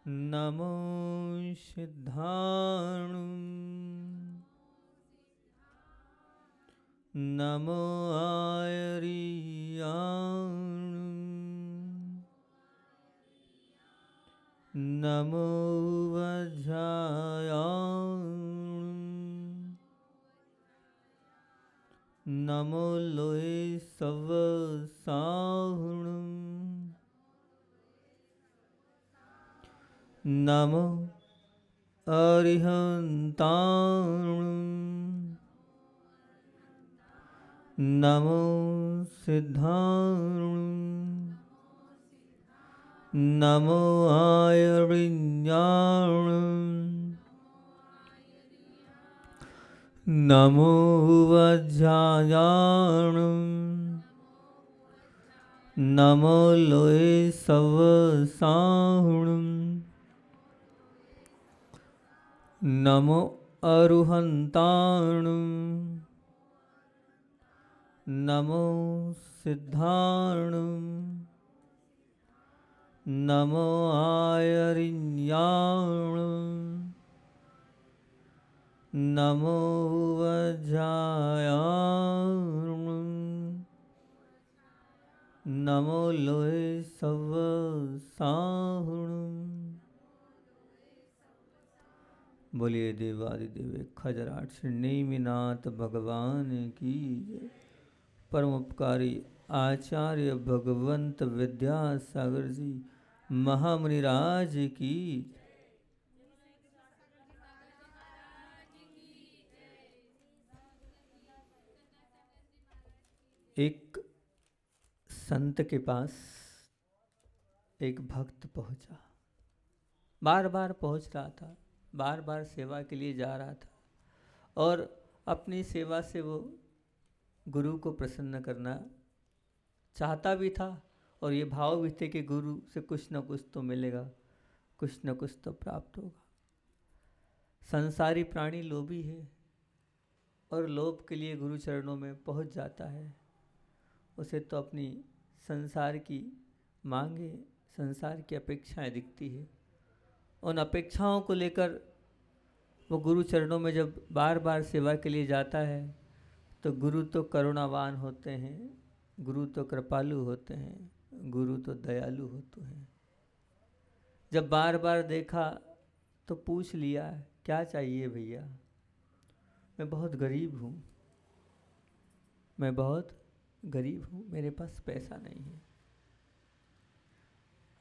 नमो सिद्धाणं नमो आयर्याणं नमो वज्रायाणं नमो लोये सवसाहुणं नमो अरिहन्ताणं नमो सिद्धाणं नमो आयर्याणं नमो वज्रायाणं नमो लोये सवसाहुणं नमो अरुहन्ताणं नमो सिद्धाणं नमो आयर्याणं नमो वज्रायाणं नमो लोये सवसाहुणं। बोलिए देवादिदेव खजराट श्री नेमिनाथ भगवान की जय। परम उपकारी आचार्य भगवंत विद्यासागर जी महामुनिराज की। एक संत के पास एक भक्त पहुंचा, बार बार पहुंच रहा था, बार बार सेवा के लिए जा रहा था और अपनी सेवा से वो गुरु को प्रसन्न करना चाहता भी था और ये भाव भी थे कि गुरु से कुछ न कुछ तो मिलेगा, कुछ न कुछ तो प्राप्त होगा। संसारी प्राणी लोभी है और लोभ के लिए गुरु चरणों में पहुंच जाता है। उसे तो अपनी संसार की मांगे, संसार की अपेक्षाएं दिखती है। उन अपेक्षाओं को लेकर वो गुरु चरणों में जब बार बार सेवा के लिए जाता है तो गुरु तो करुणावान होते हैं, गुरु तो कृपालु होते हैं, गुरु तो दयालु होते हैं। जब बार बार देखा तो पूछ लिया, क्या चाहिए भैया? मैं बहुत गरीब हूँ, मैं बहुत गरीब हूँ, मेरे पास पैसा नहीं है।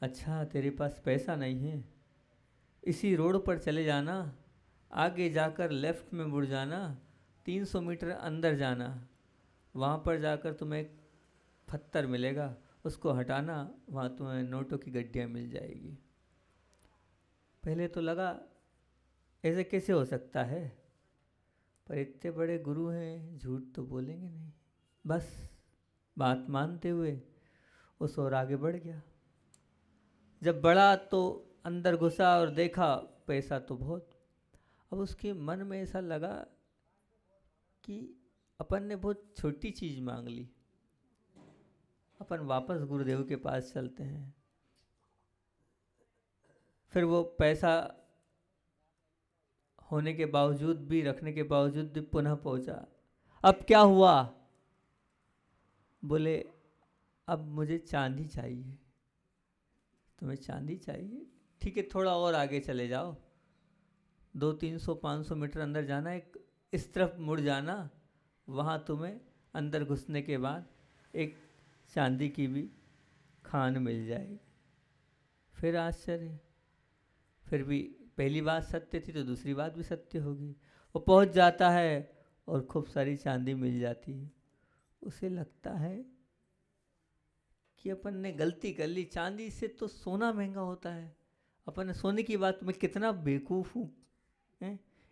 अच्छा, तेरे पास पैसा नहीं है, इसी रोड पर चले जाना, आगे जाकर लेफ्ट में मुड़ जाना, 300 मीटर अंदर जाना, वहाँ पर जाकर तुम्हें एक पत्थर मिलेगा, उसको हटाना, वहाँ तुम्हें नोटों की गड्डियाँ मिल जाएगी। पहले तो लगा ऐसे कैसे हो सकता है, पर इतने बड़े गुरु हैं, झूठ तो बोलेंगे नहीं। बस बात मानते हुए उस ओर आगे बढ़ गया। जब बढ़ा तो अंदर घुसा और देखा पैसा तो बहुत। अब उसके मन में ऐसा लगा कि अपन ने बहुत छोटी चीज़ मांग ली, अपन वापस गुरुदेव के पास चलते हैं। फिर वो पैसा होने के बावजूद भी, रखने के बावजूद भी पुनः पहुंचा। अब क्या हुआ? बोले अब मुझे चांदी चाहिए। तुम्हें चांदी चाहिए? ठीक है, थोड़ा और आगे चले जाओ, 200-300-500 मीटर अंदर जाना, एक इस तरफ मुड़ जाना, वहाँ तुम्हें अंदर घुसने के बाद एक चांदी की भी खान मिल जाएगी। फिर आश्चर्य, फिर भी पहली बात सत्य थी तो दूसरी बात भी सत्य होगी। वो पहुँच जाता है और खूब सारी चांदी मिल जाती है। उसे लगता है कि अपन ने गलती कर ली, चांदी से तो सोना महंगा होता है। अपन ने सोने की बात, मैं कितना बेवकूफ़ हूँ,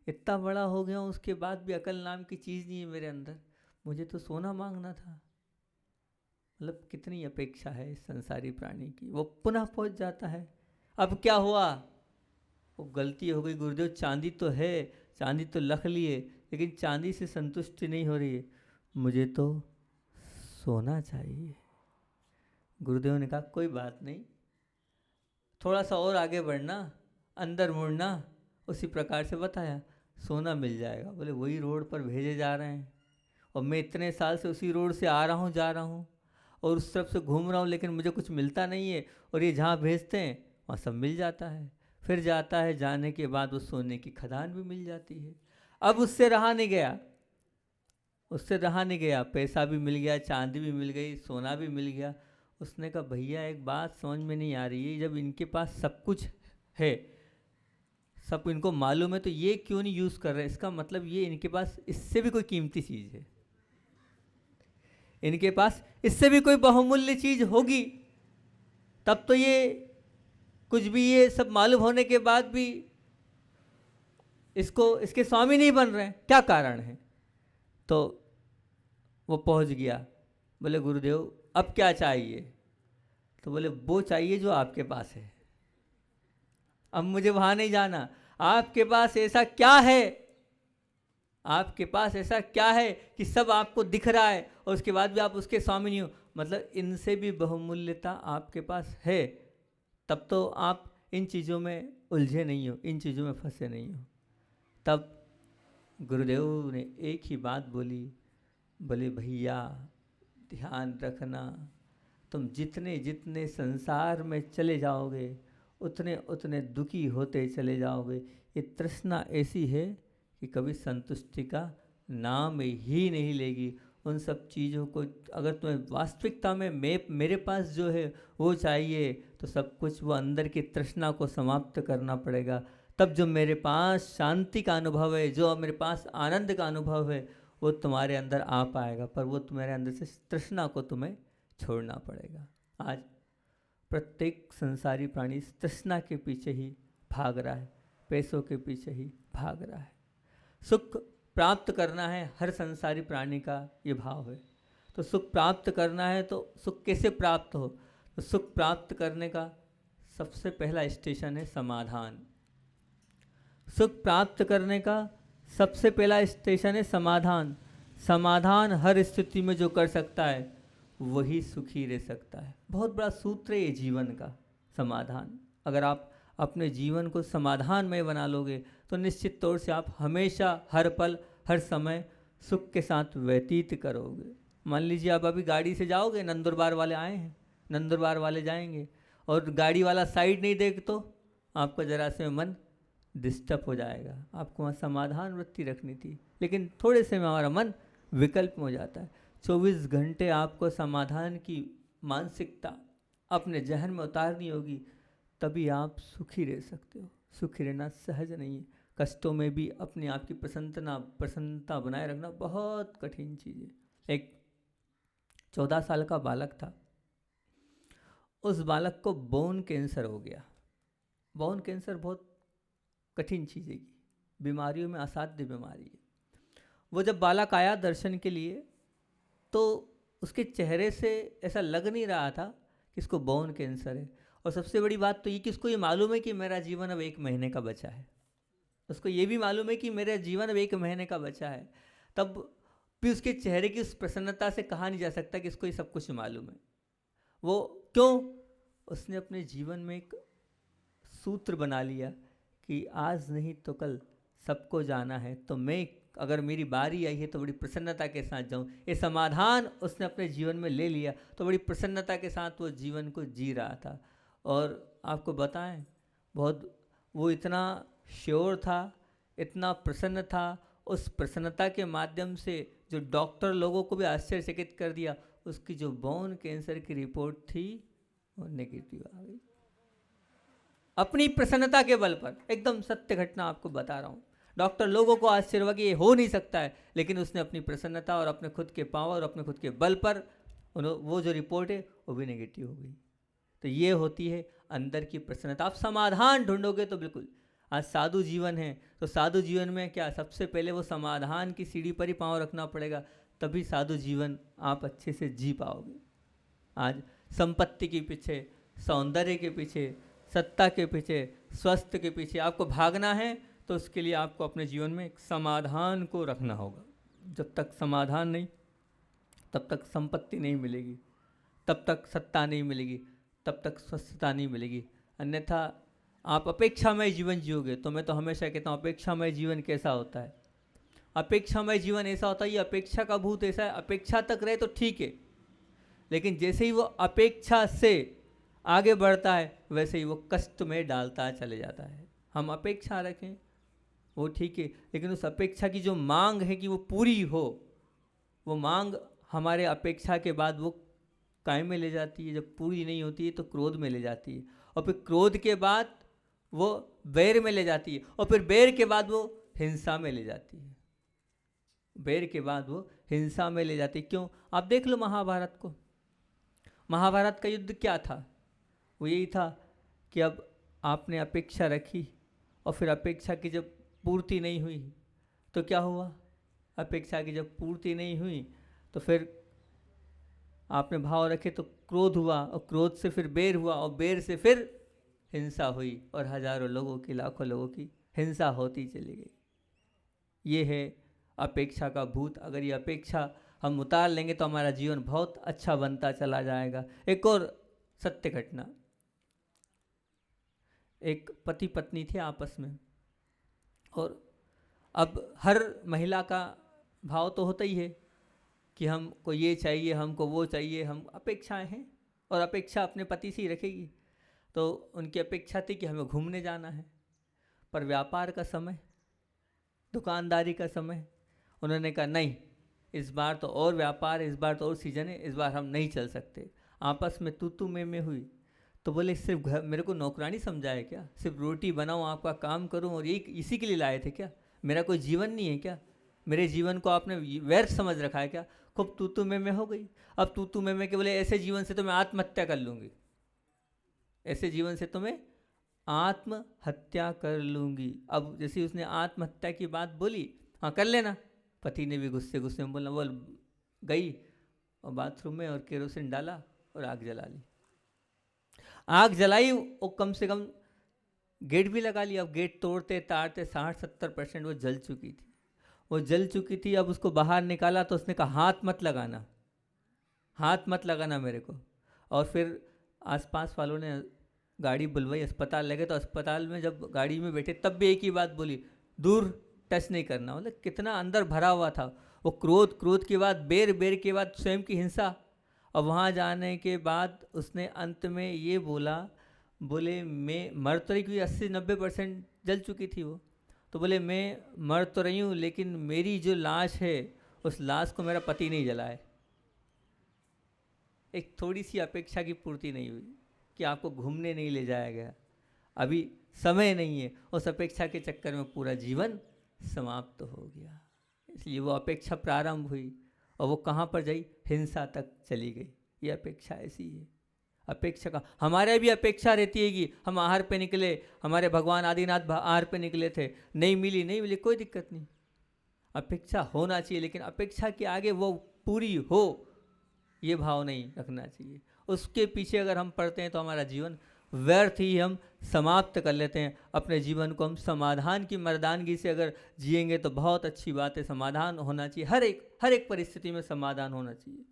इतना बड़ा हो गया हूँ, उसके बाद भी अकल नाम की चीज़ नहीं है मेरे अंदर, मुझे तो सोना मांगना था। मतलब कितनी अपेक्षा है इस संसारी प्राणी की। वो पुनः पहुँच जाता है। अब क्या हुआ? वो गलती हो गई, गुरुदेव चांदी तो है, चांदी तो लख लिए, लेकिन चांदी से संतुष्टि नहीं हो रही है, मुझे तो सोना चाहिए। गुरुदेव ने कहा कोई बात नहीं, थोड़ा सा और आगे बढ़ना, अंदर मुड़ना, उसी प्रकार से बताया, सोना मिल जाएगा। बोले वही रोड पर भेजे जा रहे हैं और मैं इतने साल से उसी रोड से आ रहा हूँ, जा रहा हूँ और उस तरफ से घूम रहा हूँ, लेकिन मुझे कुछ मिलता नहीं है। और ये जहाँ भेजते हैं वहाँ सब मिल जाता है। फिर जाता है, जाने के बाद वो सोने की खदान भी मिल जाती है। अब उससे रहा नहीं गया, उससे रहा नहीं गया, पैसा भी मिल गया, चांदी भी मिल गई, सोना भी मिल गया। उसने कहा भैया एक बात समझ में नहीं आ रही है, जब इनके पास सब कुछ है, सब इनको मालूम है, तो ये क्यों नहीं यूज़ कर रहे? इसका मतलब ये इनके पास इससे भी कोई कीमती चीज़ है, इनके पास इससे भी कोई बहुमूल्य चीज़ होगी, तब तो ये कुछ भी ये सब मालूम होने के बाद भी इसके स्वामी नहीं बन रहे हैं, क्या कारण है? तो वो पहुंच गया, बोले गुरुदेव अब क्या चाहिए? तो बोले वो चाहिए जो आपके पास है, अब मुझे वहाँ नहीं जाना। आपके पास ऐसा क्या है, आपके पास ऐसा क्या है कि सब आपको दिख रहा है और उसके बाद भी आप उसके स्वामी नहीं हो? मतलब इनसे भी बहुमूल्यता आपके पास है, तब तो आप इन चीज़ों में उलझे नहीं हो, इन चीज़ों में फंसे नहीं हो। तब गुरुदेव ने एक ही बात बोली, बोले भैया ध्यान रखना, तुम जितने जितने संसार में चले जाओगे उतने उतने दुखी होते चले जाओगे। ये तृष्णा ऐसी है कि कभी संतुष्टि का नाम ही नहीं लेगी। उन सब चीज़ों को अगर तुम्हें वास्तविकता में मेरे पास जो है वो चाहिए, तो सब कुछ वो अंदर की तृष्णा को समाप्त करना पड़ेगा। तब जो मेरे पास शांति का अनुभव है, जो मेरे पास आनंद का अनुभव है, वो तुम्हारे अंदर आ पाएगा, पर वो तुम्हारे अंदर से तृष्णा को तुम्हें छोड़ना पड़ेगा। आज प्रत्येक संसारी प्राणी तृष्णा के पीछे ही भाग रहा है, पैसों के पीछे ही भाग रहा है। सुख प्राप्त करना है, हर संसारी प्राणी का ये भाव है। तो सुख प्राप्त करना है तो सुख कैसे प्राप्त हो? तो सुख प्राप्त करने का सबसे पहला स्टेशन है समाधान। सुख प्राप्त करने का सबसे पहला स्टेशन है समाधान। समाधान हर स्थिति में जो कर सकता है वही सुखी रह सकता है। बहुत बड़ा सूत्र है ये जीवन का, समाधान। अगर आप अपने जीवन को समाधान में बना लोगे तो निश्चित तौर से आप हमेशा, हर पल, हर समय सुख के साथ व्यतीत करोगे। मान लीजिए आप अभी गाड़ी से जाओगे, नंदुरबार वाले आए हैं, नंदुरबार वाले जाएंगे और गाड़ी वाला साइड नहीं देख तो आपका जरा से मन डिस्टर्ब हो जाएगा। आपको वहाँ समाधान वृत्ति रखनी थी, लेकिन थोड़े से में हमारा मन विकल्प में हो जाता है। 24 घंटे आपको समाधान की मानसिकता अपने जहन में उतारनी होगी, तभी आप सुखी रह सकते हो। सुखी रहना सहज नहीं है। कष्टों में भी अपने आप की प्रसन्नता बनाए रखना बहुत कठिन चीज़ है। एक 14 साल का बालक था, उस बालक को बोन कैंसर हो गया। बोन कैंसर बहुत कठिन चीज़ है, बीमारियों में असाध्य बीमारी है। वो जब बालक आया दर्शन के लिए तो उसके चेहरे से ऐसा लग नहीं रहा था कि इसको बोन कैंसर है। और सबसे बड़ी बात तो ये कि उसको ये मालूम है कि मेरा जीवन अब 1 महीने का बचा है। उसको ये भी मालूम है कि मेरा जीवन अब 1 महीने का बचा है। तब भी उसके चेहरे की उस प्रसन्नता से कहा नहीं जा सकता कि इसको ये सब कुछ मालूम है। वो क्यों? उसने अपने जीवन में एक सूत्र बना लिया कि आज नहीं तो कल सबको जाना है, तो मैं अगर मेरी बारी आई है तो बड़ी प्रसन्नता के साथ जाऊं। ये समाधान उसने अपने जीवन में ले लिया, तो बड़ी प्रसन्नता के साथ वो जीवन को जी रहा था। और आपको बताएं, बहुत वो इतना श्योर था, इतना प्रसन्न था, उस प्रसन्नता के माध्यम से जो डॉक्टर लोगों को भी आश्चर्यचकित कर दिया, उसकी जो बोन कैंसर की रिपोर्ट थी वो नेगेटिव आ गई। अपनी प्रसन्नता के बल पर, एकदम सत्य घटना आपको बता रहा हूँ। डॉक्टर लोगों को आश्चर्य हुआ कि ये हो नहीं सकता है, लेकिन उसने अपनी प्रसन्नता और अपने खुद के पावर और अपने खुद के बल पर वो जो रिपोर्ट है वो भी नेगेटिव हो गई। तो ये होती है अंदर की प्रसन्नता। आप समाधान ढूंढोगे तो बिल्कुल। आज साधु जीवन है, तो साधु जीवन में क्या, सबसे पहले वो समाधान की सीढ़ी पर ही पाँव रखना पड़ेगा, तभी साधु जीवन आप अच्छे से जी पाओगे। आज संपत्ति के पीछे, सौंदर्य के पीछे, सत्ता के पीछे, स्वास्थ्य के पीछे आपको भागना है, तो उसके लिए आपको अपने जीवन में एक समाधान को रखना होगा। जब तक समाधान नहीं, तब तक संपत्ति नहीं मिलेगी, तब तक सत्ता नहीं मिलेगी, तब तक स्वस्थता नहीं मिलेगी। अन्यथा आप अपेक्षामय जीवन जियोगे। तो मैं तो हमेशा कहता हूँ अपेक्षामय जीवन कैसा होता है? अपेक्षामय जीवन ऐसा होता है, ये अपेक्षा का भूत ऐसा है, अपेक्षा तक रहे तो ठीक है, लेकिन जैसे ही वो अपेक्षा से आगे बढ़ता है वैसे ही वो कष्ट में डालता चले जाता है। हम अपेक्षा रखें वो ठीक है, लेकिन उस अपेक्षा की जो मांग है कि वो पूरी हो, वो मांग हमारे अपेक्षा के बाद वो काय में ले जाती है। जब पूरी नहीं होती है तो क्रोध में ले जाती है, और फिर क्रोध के बाद वो बैर में ले जाती है, और फिर बैर के बाद वो हिंसा में ले जाती है। बैर के बाद वो हिंसा में ले जाती है। क्यों? आप देख लो महाभारत को। महाभारत का युद्ध क्या था? वो यही था कि अब आपने अपेक्षा रखी और फिर अपेक्षा की जब पूर्ति नहीं हुई तो क्या हुआ? अपेक्षा की जब पूर्ति नहीं हुई तो फिर आपने भाव रखे तो क्रोध हुआ, और क्रोध से फिर बैर हुआ, और बैर से फिर हिंसा हुई, और हजारों लोगों की, लाखों लोगों की हिंसा होती चली गई। ये है अपेक्षा का भूत। अगर ये अपेक्षा हम उतार लेंगे तो हमारा जीवन बहुत अच्छा बनता चला जाएगा। एक और सत्य घटना। एक पति पत्नी थे आपस में, और अब हर महिला का भाव तो होता ही है कि हमको ये चाहिए, हमको वो चाहिए, हम अपेक्षाएं हैं, और अपेक्षा अपने पति से ही रखेगी। तो उनकी अपेक्षा थी कि हमें घूमने जाना है, पर व्यापार का समय, दुकानदारी का समय, उन्होंने कहा नहीं, इस बार तो और व्यापार है, इस बार तो और सीजन है, इस बार हम नहीं चल सकते। आपस में तू में हुई। तो बोले सिर्फ घर मेरे को नौकरानी समझा है क्या? सिर्फ रोटी बनाऊँ, आपका काम करूँ, और यही इसी के लिए लाए थे क्या? मेरा कोई जीवन नहीं है क्या? मेरे जीवन को आपने व्यर्थ समझ रखा है क्या? खूब तू में हो गई। अब तू में के बोले ऐसे जीवन से तो मैं आत्महत्या कर लूँगी, ऐसे जीवन से तो मैं आत्महत्या कर लूँगी। अब जैसे उसने आत्महत्या की बात बोली, हाँ कर लेना। पति ने भी गुस्से गुस्से में बोला, बोल गई और बाथरूम में और केरोसिन डाला और आग जला ली। आग जलाई और कम से कम गेट भी लगा लिया। अब गेट तोड़ते ताड़ते 60-70% वो जल चुकी थी। वो जल चुकी थी। अब उसको बाहर निकाला तो उसने कहा हाथ मत लगाना, हाथ मत लगाना मेरे को। और फिर आसपास वालों ने गाड़ी बुलवाई, अस्पताल लगे। तो अस्पताल में जब गाड़ी में बैठे तब भी एक ही बात बोली, दूर टच नहीं करना। मतलब कितना अंदर भरा हुआ था वो क्रोध, क्रोध के बाद बैर, बैर के बाद स्वयं की हिंसा। और वहाँ जाने के बाद उसने अंत में ये बोले मैं मर तो रही, क्योंकि 80-90% जल चुकी थी वो। तो बोले मैं मर तो रही हूँ, लेकिन मेरी जो लाश है उस लाश को मेरा पति नहीं जलाए। एक थोड़ी सी अपेक्षा की पूर्ति नहीं हुई कि आपको घूमने नहीं ले जाया गया, अभी समय नहीं है। उस अपेक्षा के चक्कर में पूरा जीवन समाप्त हो गया। इसलिए वो अपेक्षा प्रारंभ हुई और वो कहाँ पर जाई? हिंसा तक चली गई। ये अपेक्षा ऐसी है। अपेक्षा का हमारे भी अपेक्षा रहती है कि हम आहार पे निकले, हमारे भगवान आदिनाथ आहार पे निकले थे, नहीं मिली, कोई दिक्कत नहीं। अपेक्षा होना चाहिए, लेकिन अपेक्षा के आगे वो पूरी हो ये भाव नहीं रखना चाहिए। उसके पीछे अगर हम पढ़ते हैं तो हमारा जीवन व्यर्थ ही हम समाप्त कर लेते हैं। अपने जीवन को हम समाधान की मर्दानगी से अगर जिएंगे तो बहुत अच्छी बात है। समाधान होना चाहिए, हर एक परिस्थिति में समाधान होना चाहिए।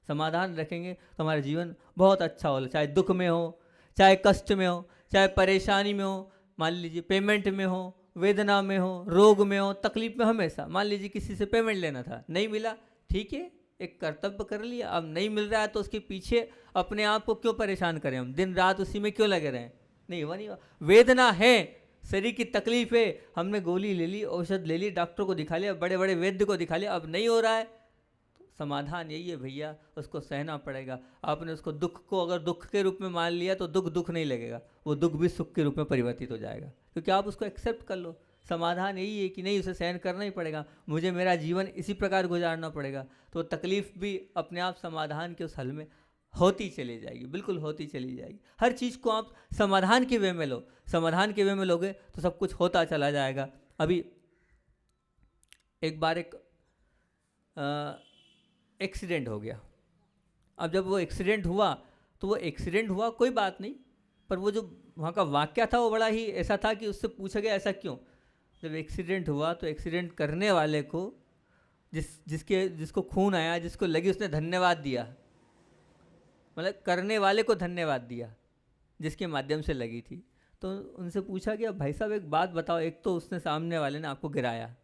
समाधान रखेंगे तो हमारा जीवन बहुत अच्छा हो, चाहे दुख में हो, चाहे कष्ट में हो, चाहे परेशानी में हो, मान लीजिए पेमेंट में हो, वेदना में हो, रोग में हो, तकलीफ में। हमेशा मान लीजिए किसी से पेमेंट लेना था, नहीं मिला, ठीक है, एक कर्तव्य कर लिया। अब नहीं मिल रहा है तो उसके पीछे अपने आप को क्यों परेशान करें? हम दिन रात उसी में क्यों लगे रहें? नहीं हुआ, नहीं हुआ। वेदना है, शरीर की तकलीफ है, हमने गोली ले ली, औषध ले ली, डॉक्टर को दिखा लिया, बड़े बड़े वैद्य को दिखा लिया, अब नहीं हो रहा है तो समाधान यही है भैया, उसको सहना पड़ेगा। आपने उसको दुख को अगर दुख के रूप में मान लिया तो दुख नहीं लगेगा, वो दुख भी सुख के रूप में परिवर्तित हो जाएगा, क्योंकि आप उसको एक्सेप्ट कर लो। समाधान यही है कि नहीं, उसे सहन करना ही पड़ेगा, मुझे मेरा जीवन इसी प्रकार गुजारना पड़ेगा। तो तकलीफ भी अपने आप समाधान के उस हल में होती चली जाएगी, बिल्कुल होती चली जाएगी। हर चीज़ को आप समाधान के वे में लो, समाधान के वे में लोगे तो सब कुछ होता चला जाएगा। अभी एक बार एक एक्सीडेंट हो गया। अब जब वो एक्सीडेंट हुआ तो वो एक्सीडेंट हुआ कोई बात नहीं, पर वो जो वहाँ का वाक़या था वो बड़ा ही ऐसा था कि उससे पूछा गया ऐसा क्यों। जब एक्सीडेंट हुआ तो एक्सीडेंट करने वाले को जिसको खून आया, जिसको लगी, उसने धन्यवाद दिया, मतलब करने वाले को धन्यवाद दिया जिसके माध्यम से लगी थी। तो उनसे पूछा कि अब भाई साहब एक बात बताओ, एक तो उसने सामने वाले ने आपको गिराया,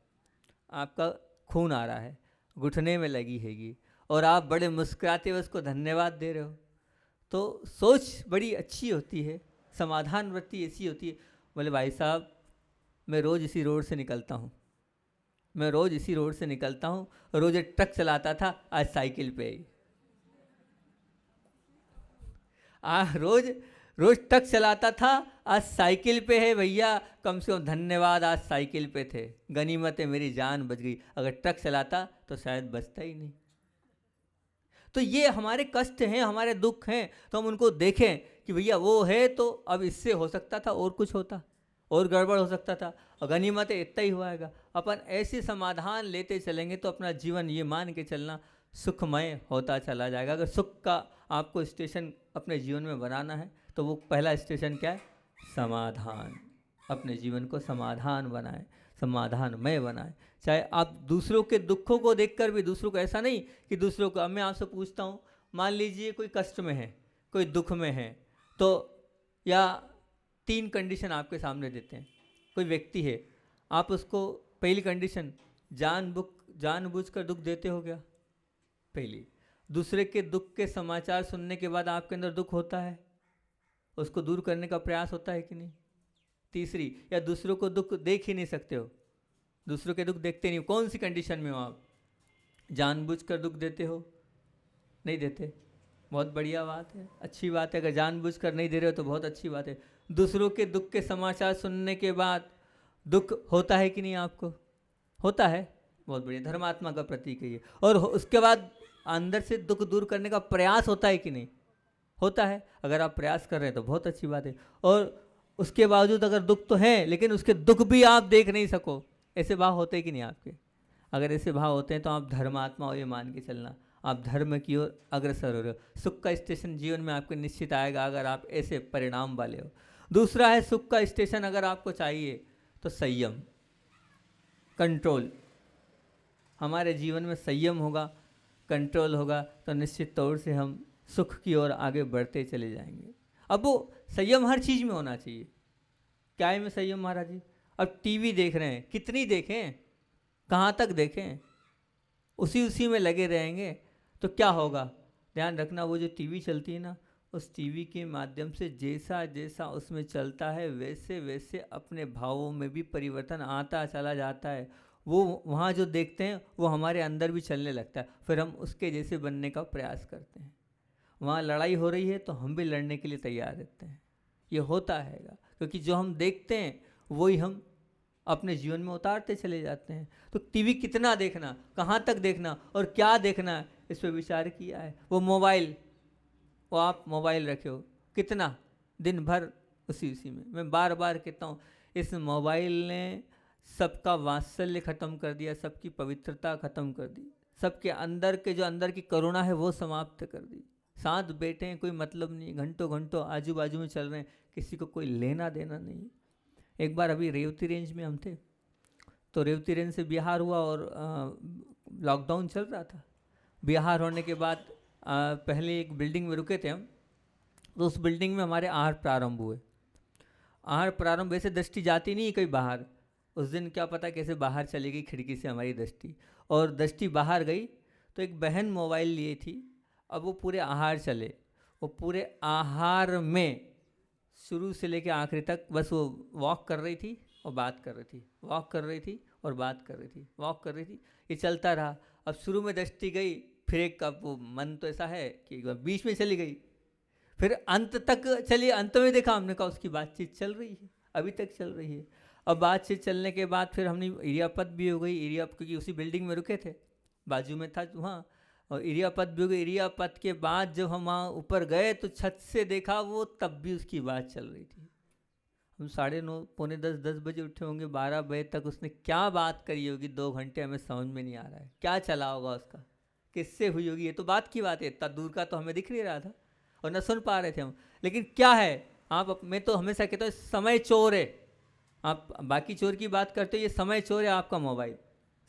आपका खून आ रहा है, घुटने में लगी हैगी, और आप बड़े मुस्कुराते हुए उसको धन्यवाद दे रहे हो। तो सोच बड़ी अच्छी होती है, समाधान वृत्ति ऐसी होती है। बोले भाई साहब मैं रोज़ इसी रोड से निकलता हूँ, मैं रोज़ इसी रोड से निकलता हूँ, रोज़ एक ट्रक चलाता था, आज साइकिल पे रोज़ ट्रक चलाता था, आज साइकिल पे है भैया, कम से कम धन्यवाद आज साइकिल पे थे, गनीमत है मेरी जान बच गई, अगर ट्रक चलाता तो शायद बचता ही नहीं। तो ये हमारे कष्ट हैं, हमारे दुख हैं, तो हम उनको देखें कि भैया वो है तो अब इससे हो सकता था और कुछ होता, और गड़बड़ हो सकता था, और गनीमत है इतना ही हुआ। अपन ऐसे समाधान लेते चलेंगे तो अपना जीवन ये मान के चलना सुखमय होता चला जाएगा। अगर सुख का आपको स्टेशन अपने जीवन में बनाना है तो वो पहला स्टेशन क्या है? समाधान। अपने जीवन को समाधान बनाएं, समाधानमय बनाएं। चाहे आप दूसरों के दुखों को देखकर भी, दूसरों को ऐसा नहीं कि दूसरों को, अब मैं आपसे पूछता हूँ, मान लीजिए कोई कष्ट में है, कोई दुख में है, तो या 3 कंडीशन आपके सामने देते हैं। कोई व्यक्ति है, आप उसको पहली कंडीशन जानबूझकर दुख देते हो क्या? पहली। दूसरे के दुख के समाचार सुनने के बाद आपके अंदर दुख होता है, उसको दूर करने का प्रयास होता है कि नहीं? तीसरी, या दूसरों को दुख देख ही नहीं सकते हो, दूसरों के दुख देखते नहीं, कौन सी कंडीशन में हो आप? जानबूझकर दुख देते हो? नहीं देते, बहुत बढ़िया बात है, अच्छी बात है। अगर जानबूझकर नहीं दे रहे हो तो बहुत अच्छी बात है। दूसरों के दुख के समाचार सुनने के बाद दुख होता है कि नहीं आपको? होता है, बहुत बढ़िया, धर्मात्मा का प्रतीक है ये। और उसके बाद अंदर से दुख दूर करने का प्रयास होता है कि नहीं? होता है। अगर आप प्रयास कर रहे हैं तो बहुत अच्छी बात है। और उसके बावजूद अगर दुख तो है, लेकिन उसके दुख भी आप देख नहीं सको, ऐसे भाव होते हैं कि नहीं आपके? अगर ऐसे भाव होते हैं तो आप धर्मात्मा हो, ये मान के चलना, आप धर्म की ओर अग्रसर हो रहे हो। सुख का स्टेशन जीवन में आपके निश्चित आएगा अगर आप ऐसे परिणाम वाले हो। दूसरा है सुख का स्टेशन अगर आपको चाहिए तो संयम, कंट्रोल। हमारे जीवन में संयम होगा, कंट्रोल होगा, तो निश्चित तौर से हम सुख की ओर आगे बढ़ते चले जाएंगे। अब वो संयम हर चीज़ में होना चाहिए। क्या है में संयम महाराज जी? अब टीवी देख रहे हैं, कितनी देखें, कहाँ तक देखें? उसी में लगे रहेंगे तो क्या होगा? ध्यान रखना, वो जो टीवी चलती है ना, उस टीवी के माध्यम से जैसा जैसा उसमें चलता है वैसे वैसे अपने भावों में भी परिवर्तन आता चला जाता है। वो वहाँ जो देखते हैं वो हमारे अंदर भी चलने लगता है, फिर हम उसके जैसे बनने का प्रयास करते हैं। वहाँ लड़ाई हो रही है तो हम भी लड़ने के लिए तैयार रहते हैं। ये होता हैगा, क्योंकि जो हम देखते हैं वही हम अपने जीवन में उतारते चले जाते हैं। तो टीवी कितना देखना, कहाँ तक देखना और क्या देखना, इस पर विचार किया है? वो मोबाइल, वो आप मोबाइल रखे हो कितना, दिन भर उसी में। मैं बार बार कहता हूँ, इस मोबाइल ने सबका वात्सल्य ख़त्म कर दिया, सबकी पवित्रता ख़त्म कर दी, सबके अंदर के जो अंदर की करुणा है वो समाप्त कर दी। साथ बैठे हैं, कोई मतलब नहीं, घंटों घंटों आजू बाजू में चल रहे हैं, किसी को कोई लेना देना नहीं। एक बार अभी रेवती रेंज में हम थे, तो रेवती रेंज से बिहार हुआ और लॉकडाउन चल रहा था। बिहार होने के बाद पहले एक बिल्डिंग में रुके थे हम, तो उस बिल्डिंग में हमारे आहार प्रारंभ हुए। आहार प्रारंभ, वैसे दृष्टि जाती नहीं कहीं बाहर, उस दिन क्या पता कैसे बाहर चली गई खिड़की से हमारी दृष्टि, और दृष्टि बाहर गई तो एक बहन मोबाइल लिए थी। अब वो पूरे आहार चले, वो पूरे आहार में शुरू से लेकर आखिरी तक बस वो वॉक कर रही थी और बात कर रही थी, वॉक कर रही थी और बात कर रही थी, वॉक कर रही थी, ये चलता रहा। अब शुरू में दृष्टि गई, फिर एक का वो मन तो ऐसा है कि बीच में चली गई, फिर अंत तक चली, अंत में देखा हमने, कहा उसकी बातचीत चल रही है, अभी तक चल रही है। अब बातचीत चलने के बाद फिर हमने एरियापत भी हो गई, एरिया, क्योंकि उसी बिल्डिंग में रुके थे, बाजू में था वहाँ, और एरियापत भी हो गई। एरियापत के बाद जब हम वहाँ ऊपर गए तो छत से देखा वो, तब भी उसकी बात चल रही थी। हम 9:30 पौने 10 बजे उठे होंगे, 12 बजे तक उसने क्या बात करी होगी 2 घंटे, हमें समझ में नहीं आ रहा है क्या चला होगा उसका, किससे हुई होगी। ये तो बात की बात है, इतना दूर का तो हमें दिख नहीं रहा था और न सुन पा रहे थे हम, लेकिन क्या है, आप, मैं तो हमेशा कहता हूँ समय चोर है। आप बाकी चोर की बात करते हो, ये समय चोर है आपका मोबाइल,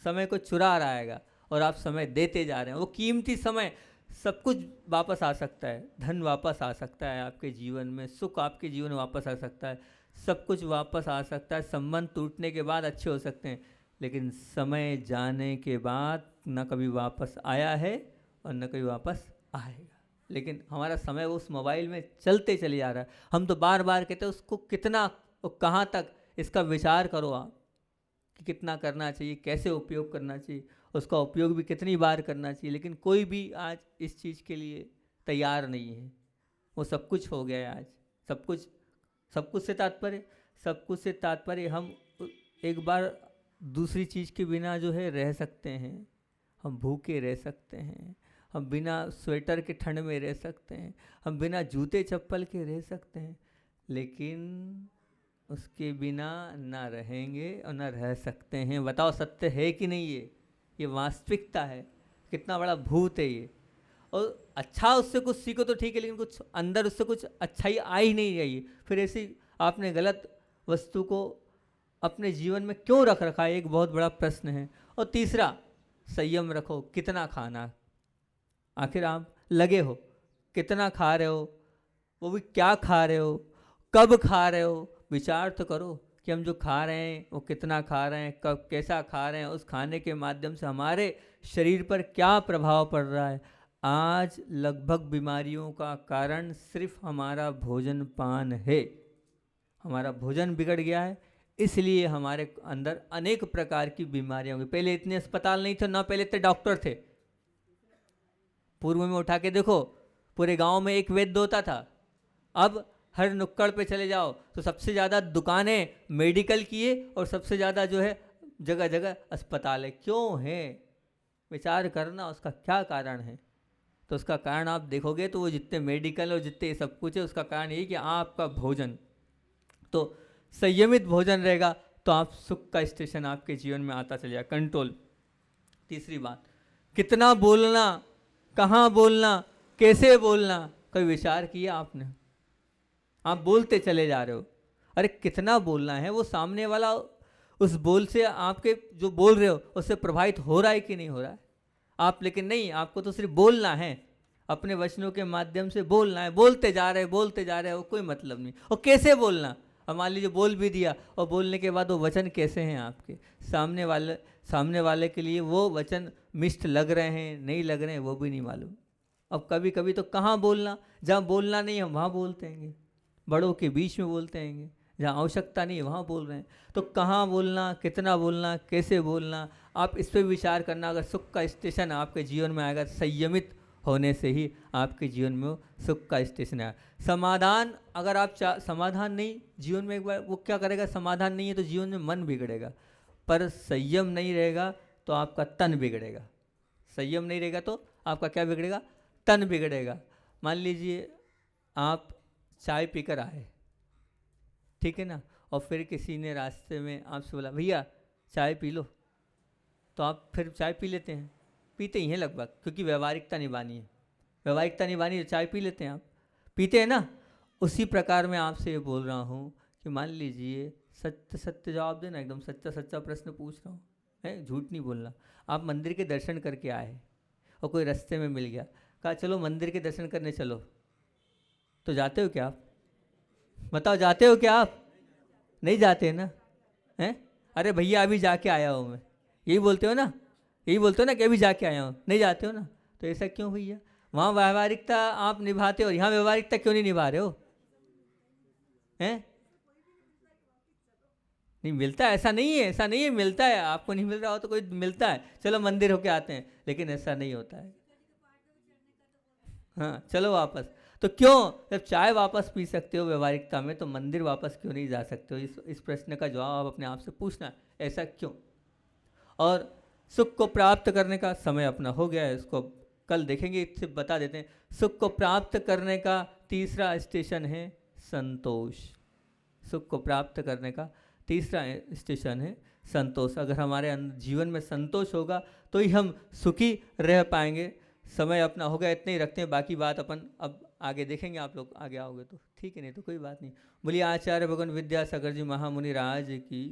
समय को चुरा रहा हैगा और आप समय देते जा रहे हैं। वो कीमती समय, सब कुछ वापस आ सकता है, धन वापस आ सकता है आपके जीवन में, सुख आपके जीवन में वापस आ सकता है, सब कुछ वापस आ सकता है, संबंध टूटने के बाद अच्छे हो सकते हैं, लेकिन समय जाने के बाद न कभी वापस आया है और न कभी वापस आएगा। लेकिन हमारा समय उस मोबाइल में चलते चले जा रहा है। हम तो बार बार कहते हैं उसको कितना और कहाँ तक, इसका विचार करो आप कि कितना करना चाहिए, कैसे उपयोग करना चाहिए, उसका उपयोग भी कितनी बार करना चाहिए। लेकिन कोई भी आज इस चीज़ के लिए तैयार नहीं है। वो सब कुछ हो गया है आज, सब कुछ, सब कुछ से तात्पर्य, सब कुछ से तात्पर्य हम एक बार दूसरी चीज़ के बिना जो है रह सकते हैं, हम भूखे रह सकते हैं, हम बिना स्वेटर के ठंड में रह सकते हैं, हम बिना जूते चप्पल के रह सकते हैं, लेकिन उसके बिना ना रहेंगे और ना रह सकते हैं। बताओ सत्य है कि नहीं? ये वास्तविकता है। कितना बड़ा भूत है ये। और अच्छा उससे कुछ सीखो तो ठीक है, लेकिन कुछ अंदर उससे कुछ अच्छाई आ ही नहीं रही, फिर ऐसी आपने गलत वस्तु को अपने जीवन में क्यों रख रखा है, एक बहुत बड़ा प्रश्न है। और तीसरा, संयम रखो। कितना खाना, आखिर आप लगे हो, कितना खा रहे हो, वो भी क्या खा रहे हो, कब खा रहे हो, विचार तो करो कि हम जो खा रहे हैं वो कितना खा रहे हैं, कब, कैसा खा रहे हैं, उस खाने के माध्यम से हमारे शरीर पर क्या प्रभाव पड़ रहा है। आज लगभग बीमारियों का कारण सिर्फ हमारा भोजन पान है। हमारा भोजन बिगड़ गया है, इसलिए हमारे अंदर अनेक प्रकार की बीमारियां होंगी। पहले इतने अस्पताल नहीं थे, ना पहले इतने डॉक्टर थे। पूर्व में उठा के देखो, पूरे गांव में एक वैद्य होता था। अब हर नुक्कड़ पे चले जाओ तो सबसे ज़्यादा दुकानें मेडिकल की है और सबसे ज़्यादा जो है जगह जगह अस्पताल है। क्यों है? विचार करना उसका क्या कारण है। तो उसका कारण आप देखोगे तो वो जितने मेडिकल और जितने सब कुछ है, उसका कारण यही कि आपका भोजन, तो संयमित भोजन रहेगा तो आप सुख का स्टेशन आपके जीवन में आता चलेगा, कंट्रोल। तीसरी बात, कितना बोलना, कहाँ बोलना, कैसे बोलना, कोई विचार किया आपने? आप बोलते चले जा रहे हो, अरे कितना बोलना है, वो सामने वाला उस बोल से आपके जो बोल रहे हो उससे प्रभावित हो रहा है कि नहीं हो रहा है आप? लेकिन नहीं, आपको तो सिर्फ बोलना है, अपने वचनों के माध्यम से बोलना है, बोलते जा रहे बोलते जा रहे हो, कोई मतलब नहीं। और कैसे बोलना, अब मान लीजिए बोल भी दिया और बोलने के बाद वो वचन कैसे हैं आपके सामने वाले के लिए वो वचन मिष्ट लग रहे हैं नहीं लग रहे हैं वो भी नहीं मालूम। अब कभी कभी तो कहाँ बोलना, जहाँ बोलना नहीं हम वहाँ बोलते हैं, बड़ों के बीच में बोलते हैं, जहाँ आवश्यकता नहीं है वहाँ बोल रहे हैं। तो कहाँ बोलना, कितना बोलना, कैसे बोलना, आप इस पर विचार करना। अगर सुख का स्टेशन आपके जीवन में आएगा, संयमित होने से ही आपके जीवन में वो सुख का स्टेशन आएगा। समाधान, अगर आप समाधान नहीं जीवन में, एक बार वो क्या करेगा, समाधान नहीं है तो जीवन में मन बिगड़ेगा, पर संयम नहीं रहेगा तो आपका तन बिगड़ेगा। संयम नहीं रहेगा तो आपका क्या बिगड़ेगा? तन बिगड़ेगा। मान लीजिए आप चाय पीकर आए, ठीक है ना, और फिर किसी ने रास्ते में आपसे बोला भैया चाय पी लो, तो आप फिर चाय पी लेते हैं, पीते ही हैं लगभग, क्योंकि व्यवहारिकता निभानी है। व्यवहारिकता निभानी है, चाय पी लेते हैं, आप पीते हैं ना। उसी प्रकार मैं आपसे ये बोल रहा हूँ कि मान लीजिए सत्य सत्य जवाब देना, एकदम सच्चा सच्चा प्रश्न पूछ रहा हूँ, है, झूठ नहीं बोलना। आप मंदिर के दर्शन करके आए और कोई रास्ते में मिल गया, कहा चलो मंदिर के दर्शन करने चलो, तो जाते हो क्या आप? बताओ, जाते हो क्या आप? नहीं जाते ना, हैं? अरे भैया अभी जाके आया हूँ मैं, यही बोलते हो ना, यही बोलते हो ना कि अभी जाके आया हूँ, नहीं जाते हो ना। तो ऐसा क्यों भैया? वहाँ व्यवहारिकता आप निभाते हो, यहाँ व्यवहारिकता क्यों नहीं निभा रहे हो? हैं? नहीं मिलता है, ऐसा नहीं है, ऐसा नहीं है, मिलता है। आपको नहीं मिल रहा हो तो कोई मिलता है, चलो मंदिर होके आते हैं, लेकिन ऐसा नहीं होता है। हाँ चलो वापस, तो क्यों, जब चाय वापस पी सकते हो व्यवहारिकता में, तो मंदिर वापस क्यों नहीं जा सकते हो? इस प्रश्न का जवाब आप अपने आप से पूछना है, ऐसा क्यों? और सुख को प्राप्त करने का समय अपना हो गया है, इसको कल देखेंगे, इससे बता देते हैं। सुख को प्राप्त करने का तीसरा स्टेशन है संतोष। सुख को प्राप्त करने का तीसरा स्टेशन है संतोष। अगर हमारे जीवन में संतोष होगा तो ही हम सुखी रह पाएंगे। समय अपना हो गया, इतने ही रखते हैं, बाकी बात अपन अब आगे देखेंगे, आप लोग आगे आओगे तो ठीक है, नहीं तो कोई बात नहीं। बोलिए आचार्य भगवान विद्यासागर जी महामुनि राज की।